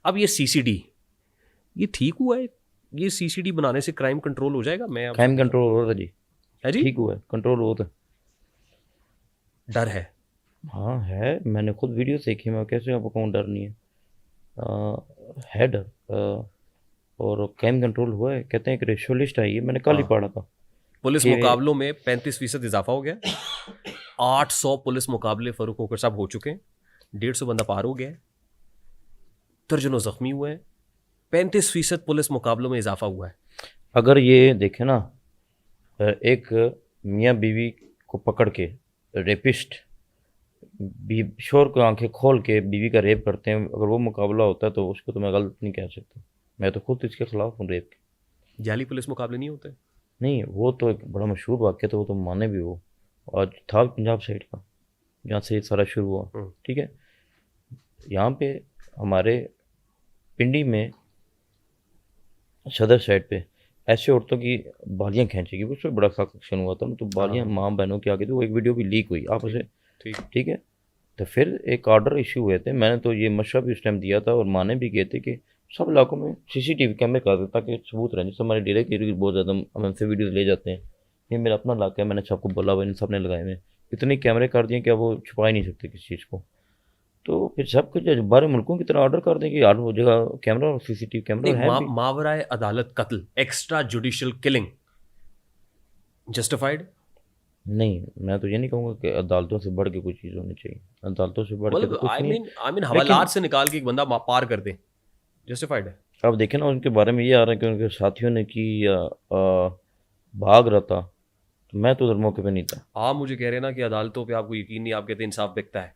अब ये सीसीडी, ये ठीक हुआ है? ये सीसीडी बनाने से क्राइम कंट्रोल हो जाएगा? मैं आपसे क्राइम कंट्रोल हो रहा था जी, है जी, ठीक हुआ है, कंट्रोल हो था। डर है। हाँ है, मैंने खुद वीडियो देखी, मैं कैसे आपको कहूँ डर नहीं है। है डर। और क्राइम कंट्रोल हुआ है, कहते हैं एक रेशो लिस्ट आई है, मैंने कल ही हाँ, पढ़ा था पुलिस कि मुकाबलों में 35% इजाफा हो गया। 800 पुलिस मुकाबले फरूक होकर साहब हो चुके हैं। 150 बंदा पार हो गया है। दर्जनों जख्मी हुए हैं। 35% पुलिस मुकाबलों में इजाफा हुआ है। अगर ये देखें ना, एक मियाँ बीवी को पकड़ के रेपिस्ट शोर को आंखें खोल के बीवी का रेप करते हैं, अगर वो मुकाबला होता है तो उसको तो मैं गलत नहीं कह सकता। मैं तो खुद इसके खिलाफ हूँ रेप के। जाली पुलिस मुकाबले नहीं होते। नहीं, वो तो एक बड़ा मशहूर वाक्य था, वो तो माने भी वो, और था पंजाब साइड का, जहाँ से ये सारा शुरू हुआ। ठीक है, यहाँ पे हमारे पिंडी में सदर साइड पे ऐसे औरतों की बालियाँ खींचेगी, उस पर बड़ा खास एक्शन हुआ था, तो बालियाँ हाँ, माँ बहनों की आगे थी, वो एक वीडियो भी लीक हुई आपस ठीक में। ठीक। ठीक है, तो फिर एक ऑर्डर इशू हुए थे, मैंने तो ये मशवरा भी उस टाइम दिया था और माने भी गए थे कि सब इलाकों में सीसीटीवी कैमरे कर दें ताकि सबूत रहे। जैसे हमारे डेरे की बहुत ज़्यादा हम हमसे वीडियो ले जाते हैं, ये मेरा अपना इलाका है, मैंने सबको बोला हुआ, इन सब ने लगाए हुए हैं, इतने कैमरे कर दिए कि अब वो छुपा ही नहीं सकते किसी चीज़ को। तो फिर सब कुछ बाहर मुल्कों की तरह ऑर्डर कर दें कि यार वो जगह कैमरा और सीसीटीवी कैमरा नहीं, है भी। मावराए अदालत कत्ल, एक्स्ट्रा जुडिशियल किलिंग जस्टिफाइड? नहीं, मैं तो ये नहीं कहूँगा कि अदालतों से बढ़ के कोई चीज़ होनी चाहिए, अदालतों से बढ़ के तो मतलब कुछ नहीं है। आई मीन लेकिन हवालात से निकाल के एक बंदा पार कर दे, जस्टिफाइड है। अब देखें ना, उनके बारे में ये आ रहा है कि उनके साथियों ने कि भाग रहा था, तो मैं तो उधर मौके पे नहीं था। आप मुझे कह रहे हैं ना कि अदालतों पे आपको यकीन नहीं, आप कहते हैं इंसाफ बिकता है।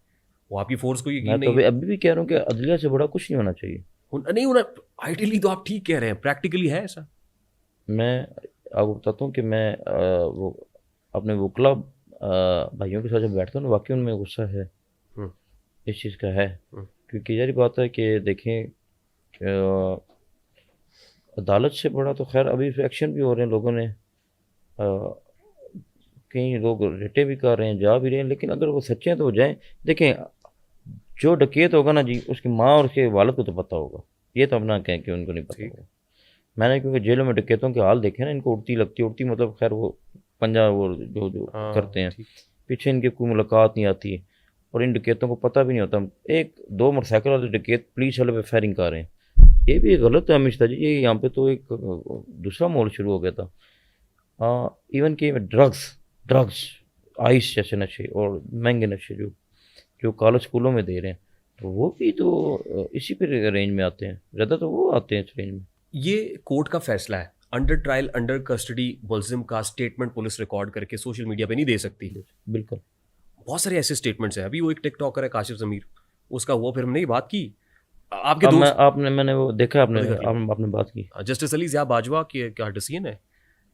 वो आपकी फोर्स को यकीन मैं तो नहीं है। अभी भी कह रहा हूँ कि अदलिया से बड़ा कुछ नहीं होना चाहिए। नहीं उन्हें, आइडियली तो आप ठीक कह रहे हैं, प्रैक्टिकली है ऐसा। मैं आपको बताता हूँ कि मैं वो अपने वकला भाइयों के साथ जब बैठता हूँ ना, वाकई उनमें गुस्सा है, हम्म, इस चीज़ का है। हम्म। क्योंकि यही बात है कि देखें, अ, अदालत से बड़ा तो खैर अभी एक्शन भी हो रहे हैं लोगों ने, कई लोग रिटे भी कर रहे हैं, जा भी रहे हैं, लेकिन अगर वो सच्चे हैं तो वो जाएं। देखें, जो डकैत होगा ना जी, उसकी माँ और उसके वालिद को तो पता होगा, ये तो अपना कहें कि उनको नहीं पता ठीक। होगा। मैंने क्योंकि जेलों में डकैतों के हाल देखे ना, इनको उड़ती लगती, उड़ती मतलब खैर वो पंजा वो जो जो करते हाँ हैं, ठीक। पीछे इनकी कोई मुलाकात नहीं आती, और इन डकैतों को पता भी नहीं होता। एक दो मोटरसाइकिल वाले डकैत पुलिस वाले पे फायरिंग कर रहे हैं, ये भी गलत है हमेशा जी। ये यहाँ पे तो एक दूसरा माहौल शुरू हो गया था। इवन कि ड्रग्स ड्रग्स आइस जैसे नशे और महंगे नशे जो जो कॉलेज स्कूलों में दे रहे हैं, तो वो भी तो इसी पे रेंज में आते हैं, ज़्यादा तो वो आते हैं इस रेंज में। ये कोर्ट का फैसला है। अंडर ट्रायल अंडर कस्टडी मुलजिम का स्टेटमेंट पुलिस रिकॉर्ड करके सोशल मीडिया पे नहीं दे सकती। बिल्कुल। बहुत सारे ऐसे स्टेटमेंट्स हैं। अभी वो एक टिकटॉकर है काशिफ जमीर, उसका हुआ, फिर हमने ये बात की। आपके अब मैं दोस्त, मैंने वो देखा, वो देख लो। आपने बात की। जस्टिस अली ज़िया बाजवा की क्या डिसीजन है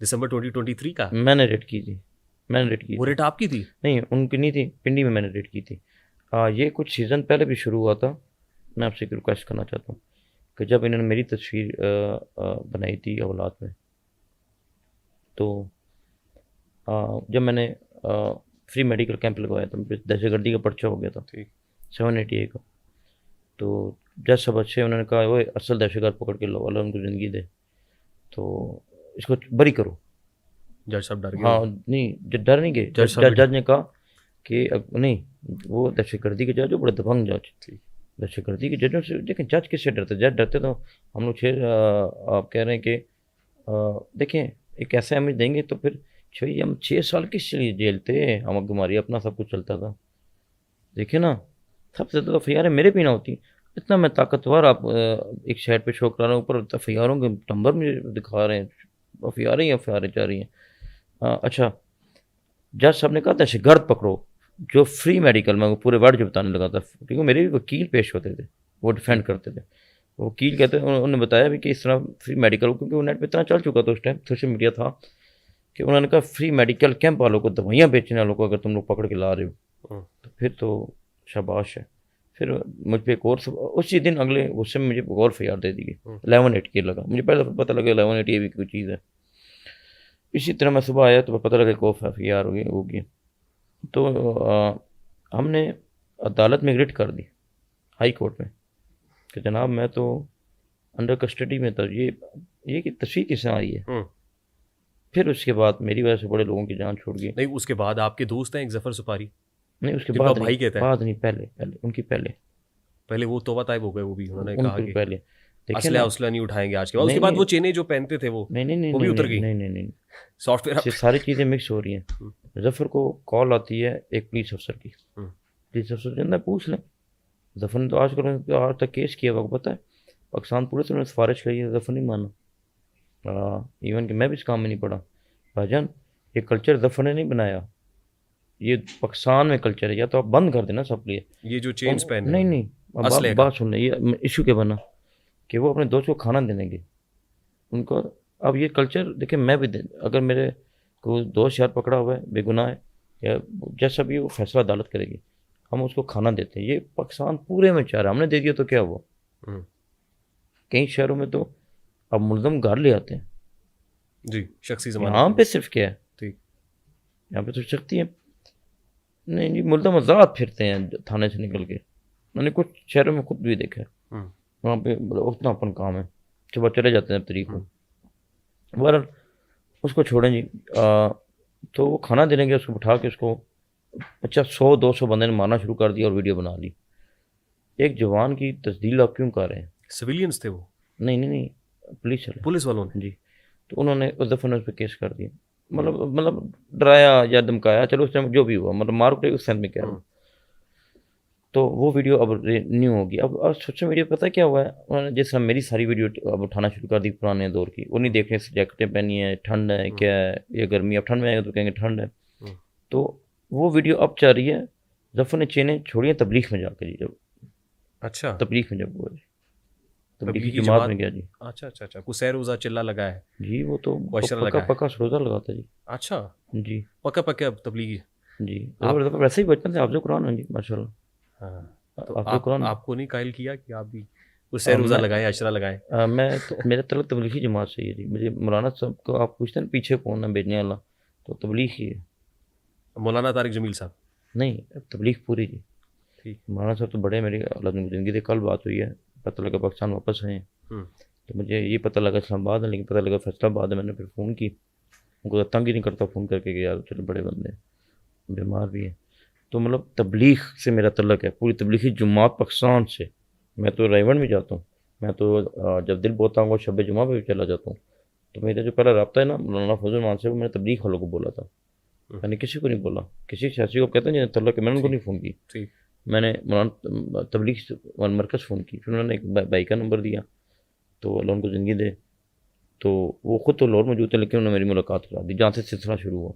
दिसंबर 2023 का? मैंने रेड की थी, मैंने रेड की वो थी। रेट आपकी थी? नहीं, उनकी नहीं थी, पिंडी में मैंने रेड की थी। ये कुछ सीज़न पहले भी शुरू हुआ था। मैं आपसे एक रिक्वेस्ट करना चाहता हूँ कि जब इन्होंने मेरी तस्वीर बनाई थी औलाद में, तो जब मैंने फ्री मेडिकल कैंप लगवाया था, मुझे दहशतगर्दी का पर्चा हो गया था ठीक। 780A का। तो जज सब अच्छे, उन्होंने कहा वो असल दहशतगर्द पकड़ के लो, अल्लाह उनको ज़िंदगी दे, तो इसको बरी करो। जज साहब डर गए हाँ, होंगे। नहीं डर नहीं गए, जज साहब भी जज ने कहा कि नहीं, वो दहशतगर्दी के जज हो, बड़े दबंग जज। ठीक। दहशतगर्दी के जजों से देखें, जज किससे डरते? जज डरते तो हम लोग छः, आप कह रहे हैं कि देखें, एक ऐसा इमेज देंगे तो फिर छः, हम 6 साल किस लिए जेल थे, हम हमारी अपना सब कुछ चलता था। देखिए ना, सबसे ज़्यादा एफ मेरे भी ना होती, इतना मैं ताकतवर, आप एक साइड पे शो करा रहे हैं, ऊपर एफ के नंबर मुझे दिखा रहे हैं, एफ आई आर जा रही हैं। अच्छा, जज साहब ने कहा दहशतगर्द पकड़ो, जो फ्री मेडिकल में, वो पूरे वर्ड जो बताने लगा था, क्योंकि मेरे भी वकील पेश होते थे, वो डिफेंड करते थे। वकील कहते हैं, उन्होंने बताया भी कि इस तरह फ्री मेडिकल, क्योंकि वो नेट पे इतना चल चुका था उस टाइम, सोशल मीडिया था, कि उन्होंने कहा फ्री मेडिकल कैंप वालों को, दवाइयाँ बेचने वालों को अगर तुम लोग पकड़ के ला रहे हो तो फिर तो शाबाश है। फिर मुझ पर एक और उसी दिन अगले गुस्से में मुझे एक और FIR दे दी गई, 1180 लगा, मुझे पहले पता लगा 1180 भी कोई चीज़ है। इसी तरह मैं सुबह आया तो पता लगा कि FIR होगी। तो हमने अदालत में रिट कर दी, हाई कोर्ट में, कि जनाब मैं तो अंडर कस्टडी में था, ये कि तस्वीर किसने आई है। फिर उसके बाद मेरी वजह से बड़े लोगों की जान छूट गई। नहीं, उसके बाद आपके दोस्त हैं एक जफर सुपारी, नहीं उसके जिनको बाद आप भाई कहते हैं, बाद नहीं, पहले उनकी पहले वो तौबा ताइब हो गए, वो भी उन्होंने कहा उनके कि पहले देखिए असला ना। उसला नहीं उठाएंगे आज के बाद। नहीं उसके बाद नहीं वो चेनें जो पहनते थे वो नहीं नहीं नहीं वो भी नहीं उतर नहीं गई, नहीं नहीं नहीं सॉफ्टवेयर ये सारी चीज़ें मिक्स हो रही हैं। जफर को कॉल आती है एक पुलिस अफसर की, पुलिस अफसर जिंदा पूछ लें। जफर ने तो आज तक केस किया हुआ, पता है पाकिस्तान पुलिस ने सिफारिश करी है, जफर नहीं माना। इवन कि मैं भी इस काम में नहीं पड़ा। भाईजान ये कल्चर जफर ने नहीं बनाया, ये पाकिस्तान में कल्चर है, या तो आप बंद कर देना सब लिए। ये जो चेन्स पहने नहीं हैं, नहीं अब असले बात सुन ले, ये इशू क्या बना कि वो अपने दोस्त को खाना देने गए उनको। अब ये कल्चर देखिए, मैं भी अगर मेरे को दोस्त यार पकड़ा हुआ है बेगुनाह है, या जैसा भी वो फैसला अदालत करेगी, हम उसको खाना देते हैं। ये पाकिस्तान पूरे में चाह रहा है, हमने दे दिया तो क्या हुआ। कई शहरों में तो अब मुल्ज़म घर ले आते हैं जी, शख्सी जमानत यहाँ पे सिर्फ क्या है, ठीक, यहाँ पे तो शक्ति है। नहीं जी, मुल्ज़म आज़ाद फिरते हैं थाने से निकल के। मैंने कुछ शहरों में खुद भी देखा है, वहाँ पे उतना अपन काम है, सुबह चले जाते हैं तरीक को। बहरहाल उसको छोड़ें जी। तो वो खाना देने गया, उसको बिठा के उसको 100-200 बंदे ने मारना शुरू कर दिया और वीडियो बना ली। एक जवान की तस्दील आप क्यों कर रहे हैं? सिविलियंस थे वो? नहीं नहीं नहीं, पुलिस वालों ने जी। तो उन्होंने उस दफ़ा उस पर केस कर दिया, मतलब डराया या धमकाया, चलो उस टाइम जो भी हुआ, मतलब मार उठे उस टाइम में क्या हुआ। तो वो वीडियो अब न्यू होगी। अब सोशल मीडिया पता है क्या हुआ है, उन्होंने जिस तरह मेरी सारी वीडियो अब उठाना शुरू कर दी पुराने दौर की। वो नहीं देख रहे जैकेटें पहनी है, ठंड है क्या है, ये गर्मी, अब ठंड में आएगा तो कहेंगे ठंड है। तो वो वीडियो अब चल रही है, जफर ने चेनें छोड़ी हैं तबलीग में जाकर जी। जब अच्छा तबलीग में जब हुआ जी, तबलीगी जमात में गया जी। अच्छा कुछ सैर रोज़ा चिल्ला लगा है जी, वो तो लगा पक्का रोज़ा लगाता जी। अच्छा जी पक्का तबलीगी जी। और वैसे ही बचपन से हाफ़िज़ कुरान है जी माशाल्लाह। हाँ, तो कुरान आपको नहीं कायल किया कि आप भी कुछ सैर रोज़ा लगाएं, अशरा लगाएं? मैं तो मेरा तलक तबलीगी जमात से ही है जी। मुझे मौलाना साहब को आप पूछते हैं पीछे कौन है भेजने वाला, तो तबलीग ही है। मौलाना तारिक जमील साहब? नहीं, तबलीग पूरी जी। ठीक। मौलाना साहब तो बड़े मेरी ज़िंदगी से कल बात हुई है, पता लगा पाकिस्तान वापस आए हैं। तो मुझे ये पता लगा इस्लामाबाद है, लेकिन पता लगा फैसलाबाद है। मैंने फिर फ़ोन की, उनको तंग ही नहीं करता फ़ोन करके कि यार चलो बड़े बंदे बीमार भी हैं। तो मतलब तबलीग से मेरा तल्लक है, पूरी तबलीगी जमात पाकिस्तान से। मैं तो रायवन भी जाता हूँ, मैं तो जब दिल बोता हूँ शब जुमा पे भी चला जाता हूँ। तो मेरा जो पहला रब्ता है ना मौलाना फजल मान से, वो मैंने तबलीग वालों को बोला था, मैंने किसी को नहीं बोला। किसी सियासी को कहते हैं तल्लक है, मैंने उनको नहीं फ़ोन की। मैंने मौलाना तबलीग मरकज़ फ़ोन की, फिर उन्होंने एक भाई का नंबर दिया, तो अल्लाह उनको ज़िंदगी दे। तो वो ख़ुद तो लाहौर मौजूद थे, लेकिन उन्होंने मेरी मुलाकात करा दी, जहाँ से सिलसिला शुरू हुआ।